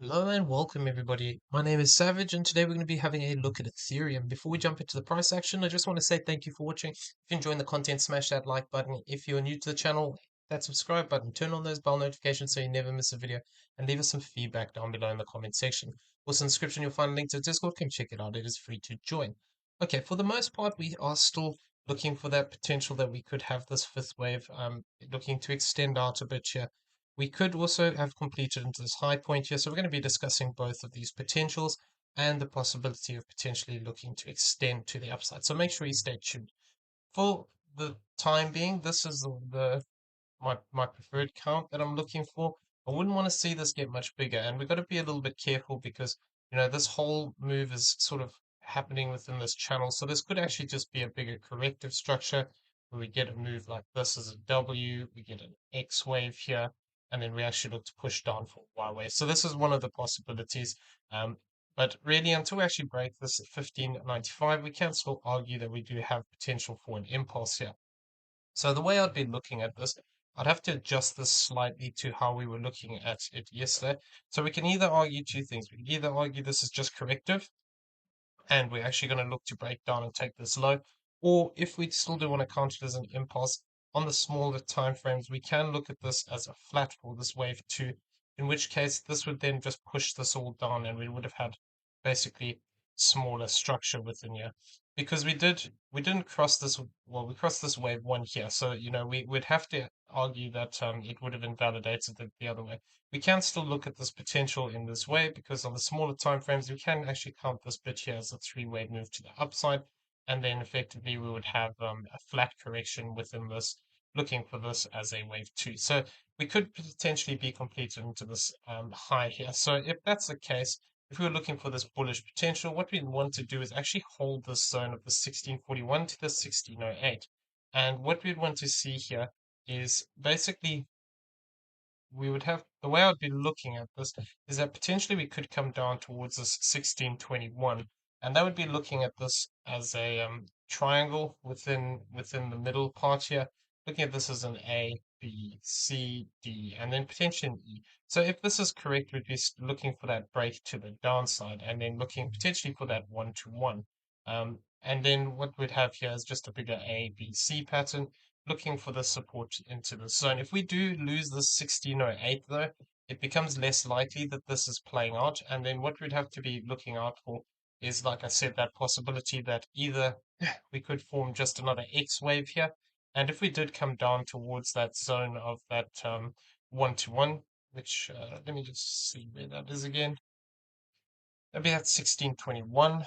Hello and welcome everybody. My name is Savage and today we're going to be having a look at Ethereum. Before we jump into the price action, I just want to say thank you for watching. If you're enjoying the content, smash that like button. If you're new to the channel, that subscribe button. Turn on those bell notifications so you never miss a video and leave us some feedback down below in the comment section. Also in the description you'll find a link to Discord. Come check it out. It is free to join. Okay, for the most part we are still looking for that potential that we could have this fifth wave, looking to extend out a bit here. We could also have completed into this high point here, so we're going to be discussing both of these potentials and the possibility of potentially looking to extend to the upside. So make sure you stay tuned. For the time being, this is my preferred count that I'm looking for. I wouldn't want to see this get much bigger, and we've got to be a little bit careful because this whole move is sort of happening within this channel. So this could actually just be a bigger corrective structure where we get a move like this as a W, we get an X wave here, and then we actually look to push down for a Y wave. So this is one of the possibilities. But really, until we actually break this at 1595, we can still argue that we do have potential for an impulse here. So the way I'd be looking at this, I'd have to adjust this slightly to how we were looking at it yesterday. So we can either argue two things. We can either argue this is just corrective, and we're actually going to look to break down and take this low. Or if we still do want to count it as an impulse on the smaller time frames, we can look at this as a flat for this wave two, in which case this would then just push this all down and we would have had basically smaller structure within here. Because we didn't cross this, well, we crossed this wave one here. So, we would have to argue that it would have invalidated it the other way. We can still look at this potential in this way because on the smaller time frames, we can actually count this bit here as a three-wave move to the upside. And then effectively we would have a flat correction within this, looking for this as a wave two. So we could potentially be completed into this high here. So if that's the case, if we were looking for this bullish potential, what we want to do is actually hold this zone of the 1641 to the 1608. And what we'd want to see here is basically we would have the way I'd be looking at this is that potentially we could come down towards this 1621, and that would be looking at this as a triangle within the middle part here. Looking at this as an A, B, C, D, and then potentially an E. So if this is correct, we'd be looking for that break to the downside, and then looking potentially for that 1-to-1. And then what we'd have here is just a bigger A, B, C pattern looking for the support into the zone. If we do lose this 1608 though, it becomes less likely that this is playing out. And then what we'd have to be looking out for is, like I said, that possibility that either we could form just another X wave here. And if we did come down towards that zone of that 1-to-1, which let me just see where that is again. Maybe that's 1621.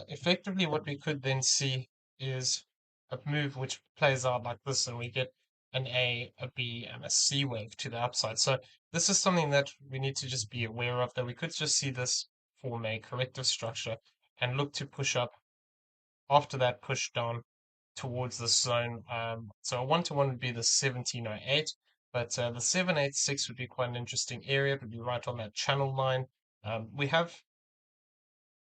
Effectively, what we could then see is a move which plays out like this, and we get an A, a B, and a C wave to the upside. So this is something that we need to just be aware of, that we could just see this form a corrective structure and look to push up after that push down towards this zone. So a 1-to-1 would be the 1708, but the 786 would be quite an interesting area. It would be right on that channel line. We have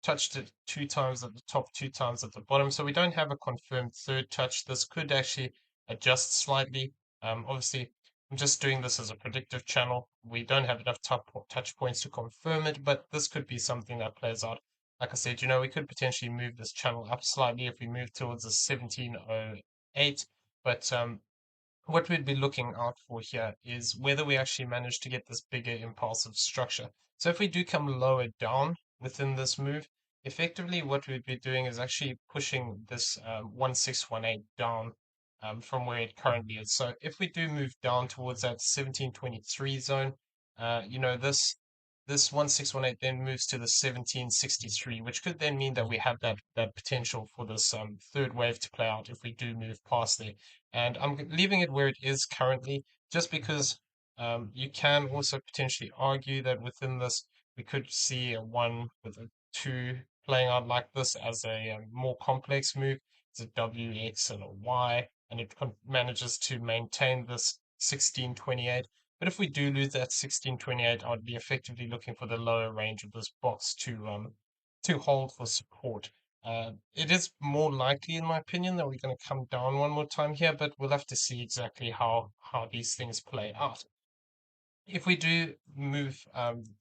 touched it two times at the top, two times at the bottom. So we don't have a confirmed third touch. This could actually adjust slightly. Obviously, I'm just doing this as a predictive channel. We don't have enough touch points to confirm it, but this could be something that plays out. Like I said, we could potentially move this channel up slightly if we move towards the 1708. But what we'd be looking out for here is whether we actually manage to get this bigger impulsive structure. So if we do come lower down within this move, effectively what we'd be doing is actually pushing this 1618 down from where it currently is. So if we do move down towards that 1723 zone, this 1618 then moves to the 1763, which could then mean that we have that potential for this third wave to play out if we do move past there. And I'm leaving it where it is currently, just because you can also potentially argue that within this we could see a 1 with a 2 playing out like this as a more complex move. It's a W, X, and a Y, and it manages to maintain this 1628. But if we do lose that 1628, I'd be effectively looking for the lower range of this box to hold for support. It is more likely, in my opinion, that we're going to come down one more time here, but we'll have to see exactly how these things play out. If we do move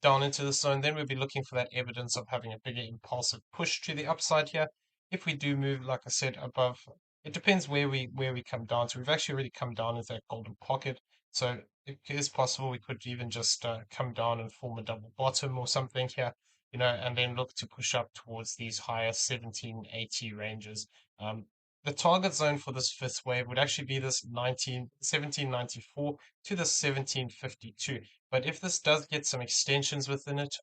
down into the zone, then we'll be looking for that evidence of having a bigger impulsive push to the upside here. If we do move, like I said, above, it depends where we come down to. We've actually already come down into that golden pocket, so it is possible we could even just come down and form a double bottom or something here, and then look to push up towards these higher 1780 ranges. The target zone for this fifth wave would actually be this 1794 to the 1752. But if this does get some extensions within it,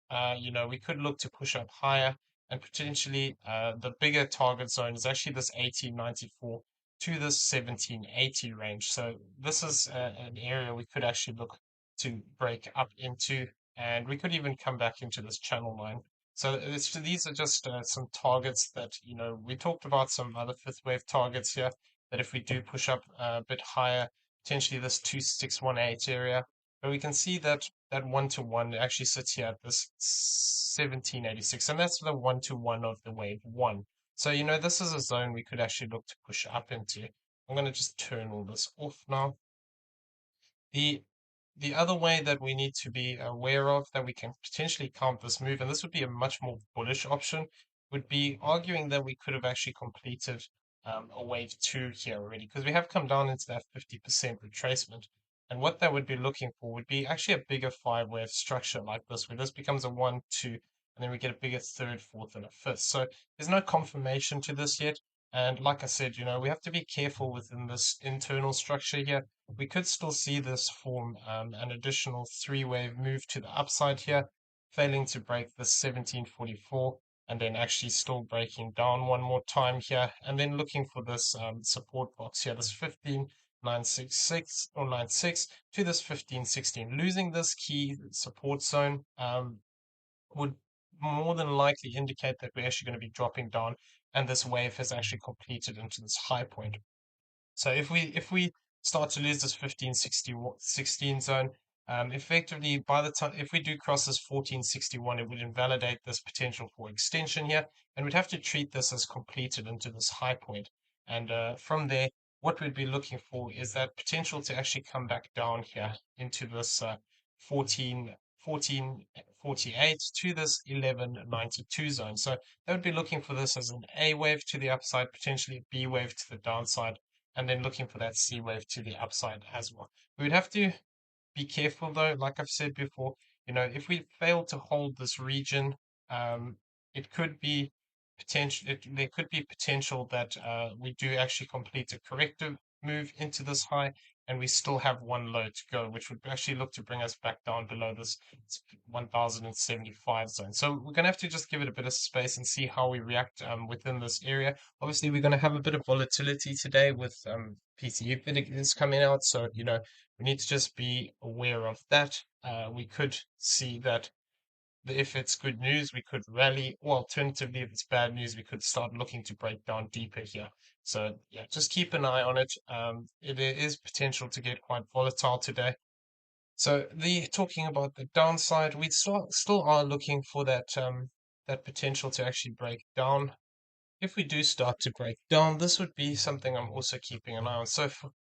we could look to push up higher and potentially the bigger target zone is actually this 1894 to this 1780 range. So this is an area we could actually look to break up into, and we could even come back into this channel line. So these are just some targets that, we talked about some other fifth wave targets here, that if we do push up a bit higher, potentially this 2618 area, but we can see that that one-to-one actually sits here at this 1786, and that's the one-to-one of the wave one. So, this is a zone we could actually look to push up into. I'm going to just turn all this off now. The the other way that we need to be aware of that we can potentially count this move, and this would be a much more bullish option, would be arguing that we could have actually completed a wave two here already, because we have come down into that 50% retracement. And what that would be looking for would be actually a bigger five-wave structure like this, where this becomes a one, two, and then we get a bigger third, fourth, and a fifth. So there's no confirmation to this yet. And like I said, we have to be careful within this internal structure here. We could still see this form an additional three-wave move to the upside here, failing to break the 1744, and then actually still breaking down one more time here, and then looking for this support box here, this 15966 or 96 to this 1516. Losing this key support zone would more than likely indicate that we're actually going to be dropping down, and this wave has actually completed into this high point. So if we start to lose this 1560 zone, effectively by the time if we do cross this 1461, it would invalidate this potential for extension here, and we'd have to treat this as completed into this high point. And from there, what we'd be looking for is that potential to actually come back down here into this 1448 to this 1192 zone. So they would be looking for this as an A wave to the upside, potentially a B wave to the downside, and then looking for that C wave to the upside as well. We would have to be careful though, like I've said before, if we fail to hold this region, it could be there could be potential that we do actually complete a corrective move into this high, and we still have one low to go, which would actually look to bring us back down below this 1075 zone. So we're going to have to just give it a bit of space and see how we react within this area. Obviously, we're going to have a bit of volatility today with PCE is coming out, so we need to just be aware of that. We could see that if it's good news, we could rally, or alternatively, if it's bad news, we could start looking to break down deeper here. So yeah, just keep an eye on it. It is potential to get quite volatile today. So the talking about the downside, we still are looking for that potential to actually break down. If we do start to break down, this would be something I'm also keeping an eye on. So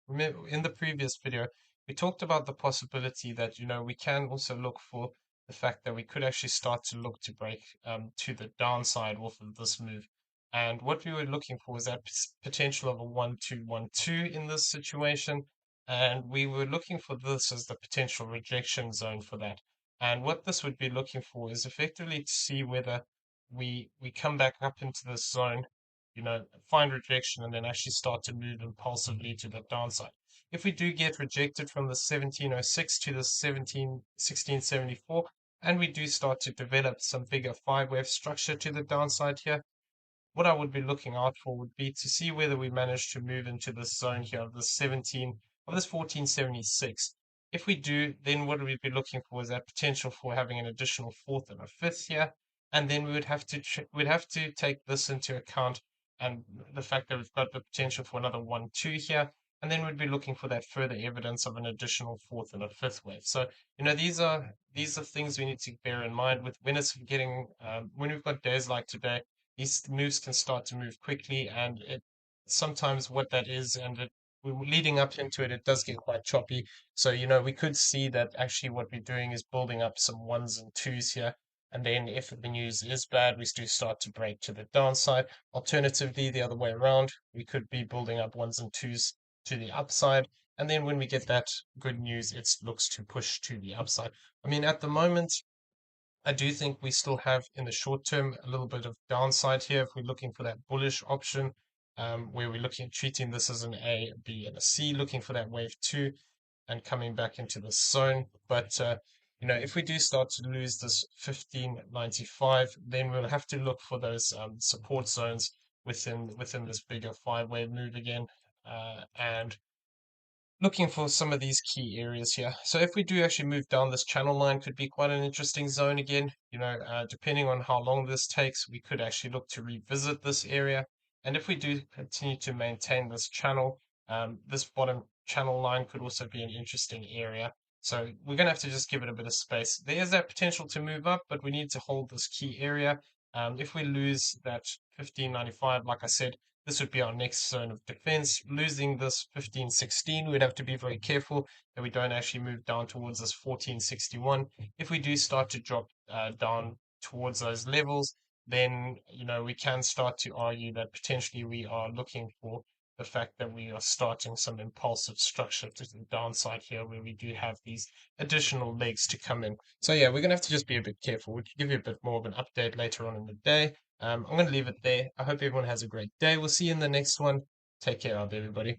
remember, in the previous video, we talked about the possibility that, we can also look for the fact that we could actually start to look to break to the downside off of this move. And what we were looking for was that potential of a 1-2-1-2 in this situation. And we were looking for this as the potential rejection zone for that. And what this would be looking for is effectively to see whether we come back up into this zone, find rejection, and then actually start to move impulsively to the downside. If we do get rejected from the 1706 to the 1674, and we do start to develop some bigger five-wave structure to the downside here, what I would be looking out for would be to see whether we manage to move into this zone here of this 1476. If we do, then what we'd be looking for is that potential for having an additional fourth and a fifth here, and then we'd have to take this into account, and the fact that we've got the potential for another 1-2 here, and then we'd be looking for that further evidence of an additional fourth and a fifth wave. So these are things we need to bear in mind with when it's getting when we've got days like today. These moves can start to move quickly, and it sometimes what that is, and leading up into it, it does get quite choppy. So, we could see that actually what we're doing is building up some ones and twos here. And then if the news is bad, we do start to break to the downside. Alternatively, the other way around, we could be building up ones and twos to the upside. And then when we get that good news, it looks to push to the upside. I mean, at the moment, I do think we still have in the short term a little bit of downside here if we're looking for that bullish option, where we're looking at treating this as an A, B, and a C, looking for that wave two and coming back into the zone. But if we do start to lose this 1595, then we'll have to look for those support zones within this bigger five-wave move again, and looking for some of these key areas here. So if we do actually move down this channel line, could be quite an interesting zone again. Depending on how long this takes, we could actually look to revisit this area. And if we do continue to maintain this channel, this bottom channel line could also be an interesting area. So we're going to have to just give it a bit of space. There is that potential to move up, but we need to hold this key area. If we lose that 1595, like I said, this would be our next zone of defense. Losing this 1516, we'd have to be very careful that we don't actually move down towards this 1461. If we do start to drop down towards those levels, then we can start to argue that potentially we are looking for the fact that we are starting some impulsive structure to the downside here, where we do have these additional legs to come in. So yeah, we're gonna have to just be a bit careful. We can give you a bit more of an update later on in the day. I'm going to leave it there. I hope everyone has a great day. We'll see you in the next one. Take care of everybody.